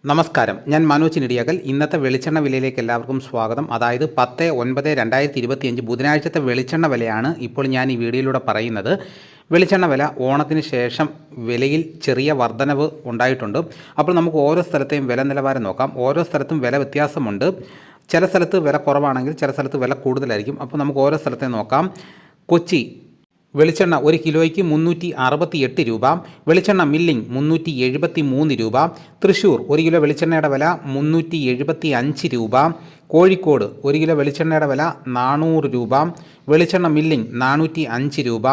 നമസ്കാരം, ഞാൻ മനോജ് നെടിയാകൽ. ഇന്നത്തെ വെളിച്ചെണ്ണ വിലയിലേക്ക് എല്ലാവർക്കും സ്വാഗതം. അതായത് 10/9/2025 ബുധനാഴ്ചത്തെ വെളിച്ചെണ്ണ വിലയാണ് ഇപ്പോൾ ഞാൻ ഈ വീഡിയോയിലൂടെ പറയുന്നത്. വെളിച്ചെണ്ണ വില ഓണത്തിന് ശേഷം വിലയിൽ ചെറിയ വർധനവ് ഉണ്ടായിട്ടുണ്ട്. അപ്പോൾ നമുക്ക് ഓരോ സ്ഥലത്തെയും വില നിലവാരം നോക്കാം. ഓരോ സ്ഥലത്തും വില വ്യത്യാസമുണ്ട്. ചില സ്ഥലത്ത് വില കുറവാണെങ്കിൽ ചില സ്ഥലത്ത് വില കൂടുതലായിരിക്കും. അപ്പോൾ നമുക്ക് ഓരോ സ്ഥലത്തെയും നോക്കാം. കൊച്ചി വെളിച്ചെണ്ണ 1 കിലോയ്ക്ക് 368 രൂപ. വെളിച്ചെണ്ണ മില്ലിംഗ് 373 രൂപ. തൃശ്ശൂർ 1 കിലോ വെളിച്ചെണ്ണയുടെ വില 375 രൂപ. കോഴിക്കോട് 1 കിലോ വെളിച്ചെണ്ണയുടെ വില 400 രൂപ. വെളിച്ചെണ്ണ മില്ലിംഗ് 405 രൂപ.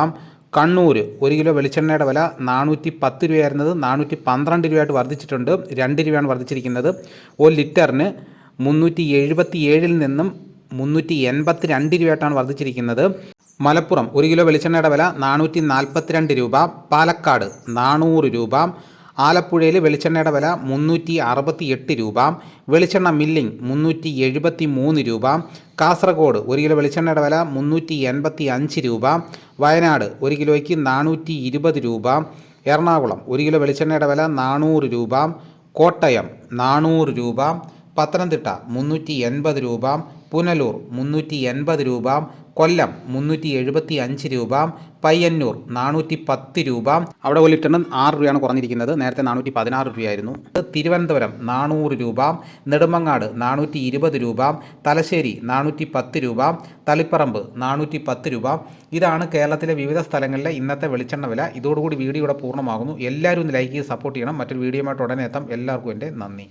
കണ്ണൂർ 1 കിലോ വെളിച്ചെണ്ണയുടെ വില 410 രൂപയായിരുന്നത് 412 രൂപയായിട്ട് വർദ്ധിച്ചിട്ടുണ്ട്. 2 രൂപയാണ് വർദ്ധിച്ചിരിക്കുന്നത്. 1 ലിറ്ററിന് 377 നിന്നും 382 രൂപയായിട്ടാണ് വർദ്ധിച്ചിരിക്കുന്നത്. മലപ്പുറം 1 കിലോ വെളിച്ചെണ്ണയുടെ വില 442 രൂപ. പാലക്കാട് 400 രൂപ. ആലപ്പുഴയിൽ വെളിച്ചെണ്ണയുടെ വില 368 രൂപ. വെളിച്ചെണ്ണ മില്ലിംഗ് 373 രൂപ. കാസർഗോഡ് 1 കിലോ വെളിച്ചെണ്ണയുടെ വില 385 രൂപ. വയനാട് 1 കിലോയ്ക്ക് 420 രൂപ. എറണാകുളം 1 കിലോ വെളിച്ചെണ്ണയുടെ വില 400 രൂപ. കോട്ടയം 400 രൂപ. പത്തനംതിട്ട 380 രൂപ. പുനലൂർ 380 രൂപ. കൊല്ലം 375 രൂപ. പയ്യന്നൂർ 410 രൂപ. അവിടെ 1 ലിറ്ററിന് 6 രൂപയാണ് കുറഞ്ഞിരിക്കുന്നത്. നേരത്തെ 416 രൂപയായിരുന്നു. തിരുവനന്തപുരം 400 രൂപ. നെടുമങ്ങാട് 420 രൂപ. തലശ്ശേരി 410 രൂപ. തളിപ്പറമ്പ് 410 രൂപ. ഇതാണ് കേരളത്തിലെ വിവിധ സ്ഥലങ്ങളിലെ ഇന്നത്തെ വെളിച്ചെണ്ണ വില. ഇതോടുകൂടി വീഡിയോ ഇവിടെ പൂർണ്ണമാകുന്നു. എല്ലാവരും ഒന്ന് ലൈക്ക് ചെയ്ത് സപ്പോർട്ട് ചെയ്യണം. മറ്റൊരു വീഡിയോയുമായിട്ട് ഉടനെ എത്താം. എല്ലാവർക്കും എൻ്റെ നന്ദി.